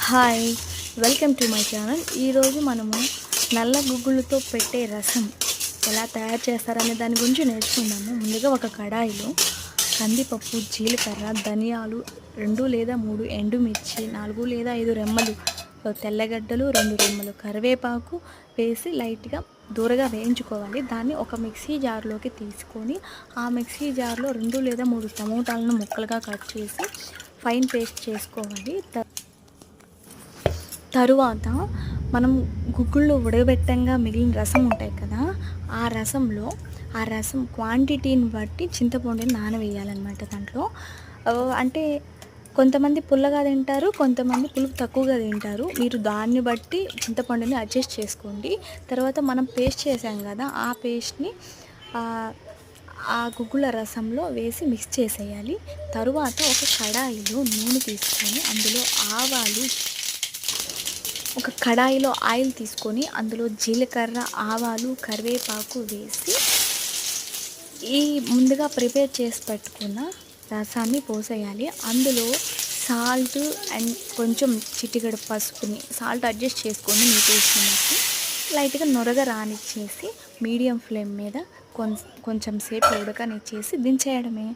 Hi, welcome to my channel. ఈరోజు మనము నల్ల గుగ్గులతో పెట్టే రసం ఎలా తయారు చేస్తారనే దాని గురించి నేర్చుకుందాము. ముందుగా ఒక కడాయిలో కందిపప్పు, జీలకర్ర, ధనియాలు, 2 లేదా 3 ఎండుమిర్చి, 4 లేదా 5 రెమ్మలు తెల్లగడ్డలు, 2 రెమ్మలు కరివేపాకు వేసి లైట్గా దూరగా వేయించుకోవాలి. దాన్ని ఒక మిక్సీ జార్లోకి తీసుకొని ఆ మిక్సీ జార్లో 2 లేదా 3 టమోటాలను ముక్కలుగా కట్ చేసి ఫైన్ పేస్ట్ చేసుకోవాలి. తరువాత మనం గుగ్గుళ్ళు ఉడకబెట్టంగా మిగిలిన రసం ఉంటాయి కదా, ఆ రసం క్వాంటిటీని బట్టి చింతపండుని నానవేయాలన్నమాట. దాంట్లో అంటే కొంతమంది పుల్లగా తింటారు, కొంతమంది పులుపు తక్కువగా తింటారు. మీరు దాన్ని బట్టి చింతపండుని అడ్జస్ట్ చేసుకోండి. తర్వాత మనం పేస్ట్ చేసాం కదా, ఆ పేస్ట్ని ఆ గుగ్గుల రసంలో వేసి మిక్స్ చేసేయాలి. తరువాత ఒక కడాయిలో నూనె తీసుకొని ఒక కడాయిలో ఆయిల్ తీసుకొని అందులో జీలకర్ర, ఆవాలు, కరివేపాకు వేసి ఈ ముందుగా ప్రిపేర్ చేసి పెట్టుకున్న రసాన్ని పోసేయాలి. అందులో సాల్ట్ అండ్ కొంచెం చిటికెడు పసుపుని, సాల్ట్ అడ్జస్ట్ చేసుకొని మీ టేస్ట్ని బట్టి లైట్గా నొరగ రానిచ్చేసి మీడియం ఫ్లేమ్ మీద కొంచెం సేపు ఉడకనిచ్చేసి దించేయడమే.